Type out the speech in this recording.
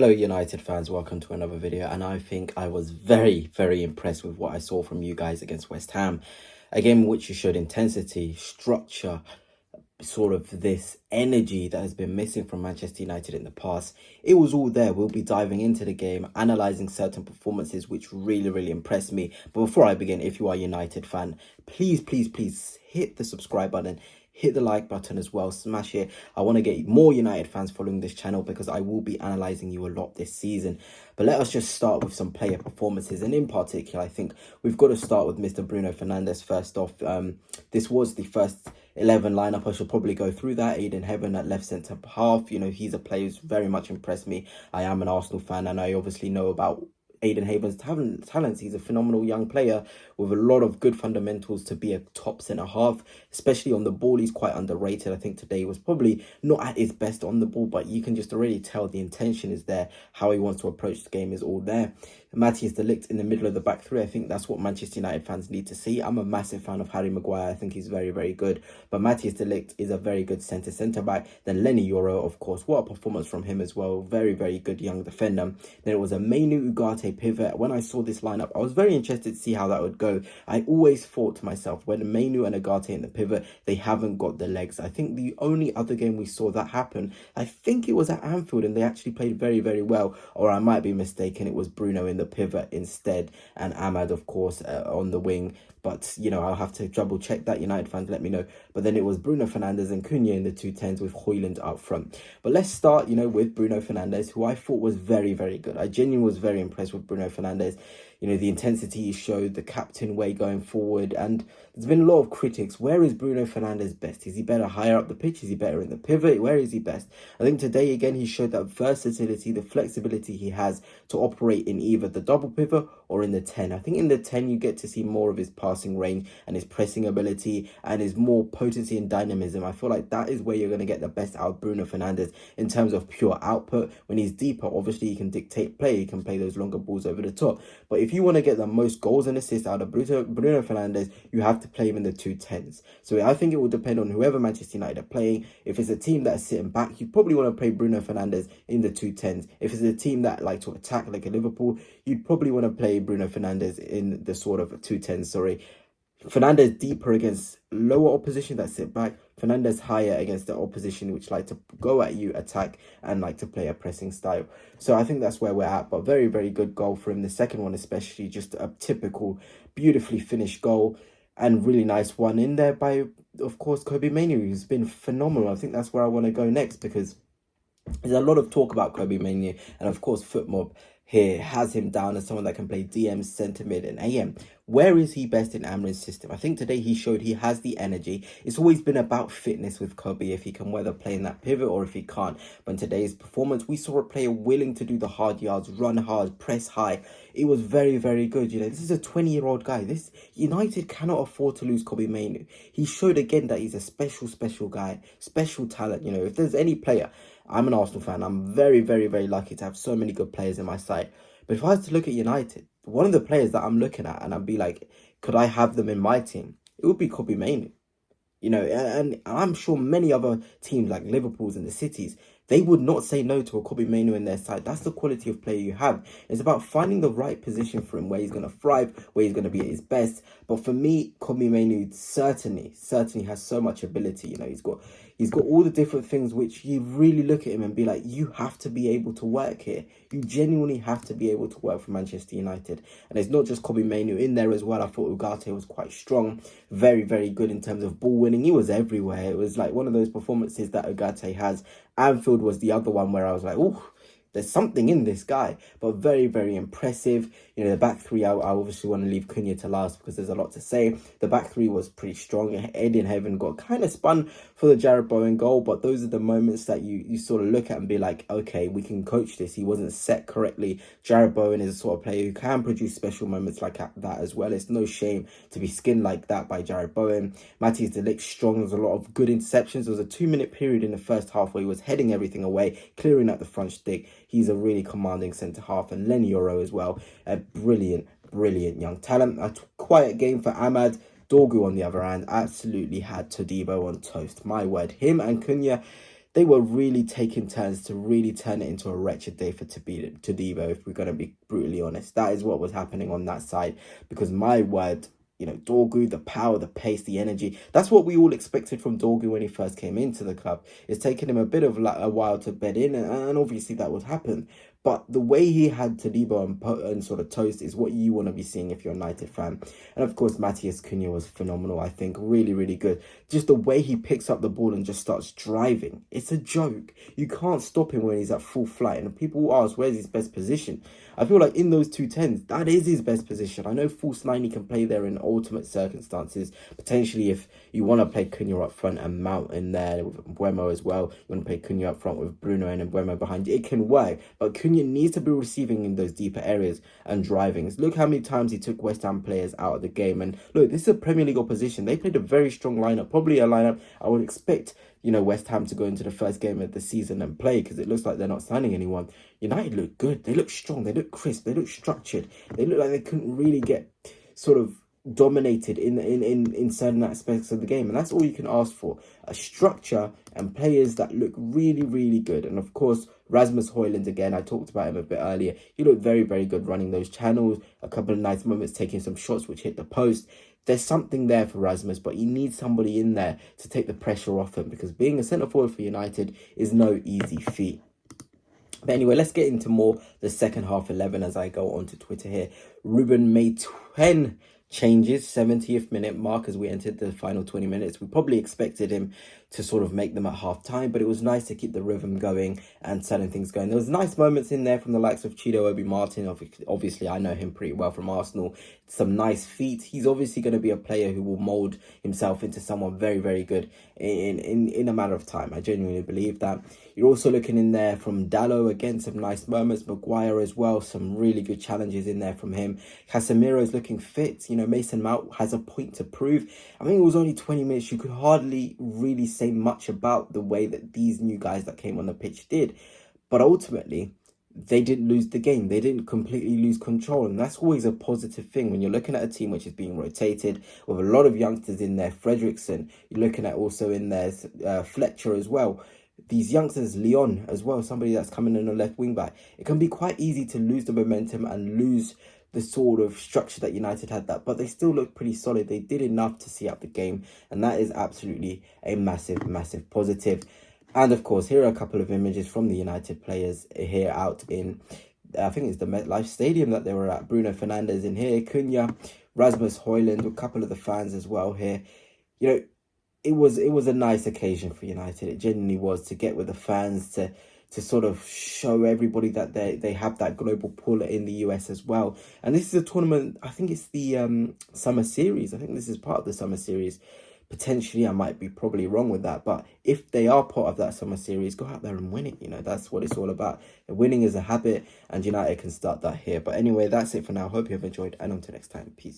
Hello United fans, welcome to another video, and I think I was very impressed with what I saw from you guys against West Ham. A game in which you showed intensity, structure, sort of this energy that has been missing from Manchester United in the past. It was all there. We'll be diving into the game, analysing certain performances which really impressed me. But before I begin, if you are a United fan, please hit the subscribe button. Hit the like button as well, smash it. I want to get more United fans following this channel because I will be analysing you a lot this season. But let us just start with some player performances. And in particular, I think we've got to start with Mr. Bruno Fernandes first off. This was the first 11 lineup. I should probably go through that. Aiden Heaven at left centre half. You know, he's a player who's very much impressed me. I am an Arsenal fan and I obviously know about Aiden Haven's talents. He's a phenomenal young player with a lot of good fundamentals to be a top centre half, especially on the ball. He's quite underrated. I think today he was probably not at his best on the ball, but you can just already tell the intention is there. How he wants to approach the game is all there. Matthias de Ligt in the middle of the back three. I think that's what Manchester United fans need to see. I'm a massive fan of Harry Maguire. I think he's very good. But Matthias de Ligt is a very good centre back. Then Lenny Yoro, of course. What a performance from him as well. Very good young defender. Then it was a Mainoo Ugarte pivot. When I saw this lineup, I was very interested to see how that would go. I always thought to myself, when Mainoo and Ugarte in the pivot, they haven't got the legs. I think the only other game we saw that happen, I think it was at Anfield, and they actually played very well. Or I might be mistaken, it was Bruno in the pivot instead, and Ahmad, of course, on the wing. But, you know, I'll have to double check that. United fans, let me know. But then it was Bruno Fernandes and Cunha in the 210s with Højlund up front. But let's start, you know, with Bruno Fernandes, who I thought was very good. I genuinely was very impressed with Bruno Fernandes. You know, the intensity he showed, the captain way going forward. And there's been a lot of critics. Where is Bruno Fernandes best? Is he better higher up the pitch? Is he better in the pivot? Where is he best? I think today, again, he showed that versatility, the flexibility he has to operate in either the double pivot or in the 10. I think in the 10, you get to see more of his passing range and his pressing ability and his more potency and dynamism. I feel like that is where you're going to get the best out of Bruno Fernandes in terms of pure output. When he's deeper, obviously he can dictate play. He can play those longer balls over the top. But if you want to get the most goals and assists out of Bruno Fernandes, you have to play him in the 210s. So I think it will depend on whoever Manchester United are playing. If it's a team that is sitting back, you probably want to play Bruno Fernandes in the 210s. If it's a team that like to attack like a Liverpool, you'd probably want to play Bruno Fernandes in the sort of 210s, Fernandes deeper against lower opposition that sit back. Fernandes higher against the opposition which like to go at you, attack, and like to play a pressing style. So I think that's where we're at. But very good goal for him. The second one especially, just a typical, beautifully finished goal. And really nice one in there by, of course, Kobbie Mainoo, who's been phenomenal. I think that's where I want to go next because there's a lot of talk about Kobbie Mainoo. And of course, FootMob here has him down as someone that can play DM, centre mid and AM. Where is he best in Amrin's system? I think today he showed he has the energy. It's always been about fitness with Kobbie, if he can whether play in that pivot or if he can't. But in today's performance, we saw a player willing to do the hard yards, run hard, press high. It was very good. You know, this is a 20-year-old guy. This United cannot afford to lose Kobbie Mainoo. He showed again that he's a special guy, special talent. You know, if there's any player, I'm an Arsenal fan. I'm very lucky to have so many good players in my side. But if I was to look at United, one of the players that I'm looking at and I'd be like, could I have them in my team? It would be Kobbie Mainoo. You know, and I'm sure many other teams like Liverpool's and the Cities, they would not say no to a Kobbie Mainoo in their side. That's the quality of player you have. It's about finding the right position for him, where he's going to thrive, where he's going to be at his best. But for me, Kobbie Mainoo certainly has so much ability. You know, he's got all the different things which you really look at him and be like, you have to be able to work here. You genuinely have to be able to work for Manchester United. And it's not just Kobbie Mainoo in there as well. I thought Ugarte was quite strong, very good in terms of ball winning. He was everywhere. It was like one of those performances that Ugarte has. Anfield was the other one where I was like, oh, there's something in this guy, but very impressive. You know, the back three, I obviously want to leave Cunha to last because there's a lot to say. The back three was pretty strong. Aiden Heaven got kind of spun for the Jarrod Bowen goal, but those are the moments that you sort of look at and be like, okay, we can coach this. He wasn't set correctly. Jarrod Bowen is a sort of player who can produce special moments like that as well. It's no shame to be skinned like that by Jarrod Bowen. Matthias de Ligt strong. There was a lot of good interceptions. There was a 2-minute period in the first half where he was heading everything away, clearing out the front stick. He's a really commanding centre half, and Lenny Yoro as well, a brilliant young talent. A quiet game for Ahmad. Dorgu on the other hand absolutely had Todibo on toast. My word, him and Cunha, they were really taking turns to really turn it into a wretched day for Todibo, if we're going to be brutally honest. That is what was happening on that side, because my word, you know, Dorgu, the power, the pace, the energy, that's what we all expected from Dorgu when he first came into the club. It's taken him a bit of a while to bed in, and obviously that would happen. But the way he had Todibo and sort of toast is what you want to be seeing if you're a United fan. And of course, Matheus Cunha was phenomenal, I think. Really, really good. Just the way he picks up the ball and just starts driving. It's a joke. You can't stop him when he's at full flight. And people will ask, where's his best position? I feel like in those 210s, that is his best position. I know false nine, he can play there in ultimate circumstances. Potentially, if you want to play Cunha up front and Mount in there with Mbeumo as well, you want to play Cunha up front with Bruno and Mbeumo behind you, it can work. But Cunha needs to be receiving in those deeper areas and driving. Look how many times he took West Ham players out of the game. And look, this is a Premier League opposition. They played a very strong lineup, probably a lineup I would expect, you know, West Ham to go into the first game of the season and play, because it looks like they're not signing anyone. United look good. They look strong. They look crisp. They look structured. They look like they couldn't really get sort of dominated in certain aspects of the game. And that's all you can ask for. A structure and players that look really, really good. And of course, Rasmus Højlund, again, I talked about him a bit earlier. He looked very, very good running those channels. A couple of nice moments, taking some shots which hit the post. There's something there for Rasmus, but you need somebody in there to take the pressure off him, because being a centre forward for United is no easy feat. But anyway, let's get into more the second half 11 as I go onto Twitter here. Ruben made 10 changes, 70th minute mark as we entered the final 20 minutes. We probably expected him to sort of make them at half time, but it was nice to keep the rhythm going and certain things going. There was nice moments in there from the likes of Chido Obi Martin. Obviously, I know him pretty well from Arsenal. Some nice feet. He's obviously going to be a player who will mould himself into someone very, very good in a matter of time. I genuinely believe that. You're also looking in there from Dallo, again, some nice moments. Maguire as well, some really good challenges in there from him. Casemiro's looking fit. You know, Mason Mount has a point to prove. I mean, it was only 20 minutes. You could hardly really say much about the way that these new guys that came on the pitch did. But ultimately, they didn't lose the game. They didn't completely lose control. And that's always a positive thing when you're looking at a team which is being rotated with a lot of youngsters in there. Fredrickson, you're looking at also in there Fletcher as well. These youngsters, Leon as well, somebody that's coming in a left wing back. It can be quite easy to lose the momentum and lose the sort of structure that United had that, but they still look pretty solid. They did enough to see out the game, and that is absolutely a massive, massive positive. And of course, here are a couple of images from the United players here out in, I think it's the MetLife Stadium that they were at. Bruno Fernandes in here, Cunha, Rasmus Højlund, a couple of the fans as well here. You know, it was a nice occasion for United. It genuinely was, to get with the fans, to sort of show everybody that they have that global pull in the US as well. And this is a tournament, I think it's the Summer Series. I think this is part of the Summer Series. Potentially, I might be probably wrong with that. But if they are part of that Summer Series, go out there and win it. You know, that's what it's all about. Winning is a habit, and United can start that here. But anyway, that's it for now. Hope you have enjoyed, and until next time, peace.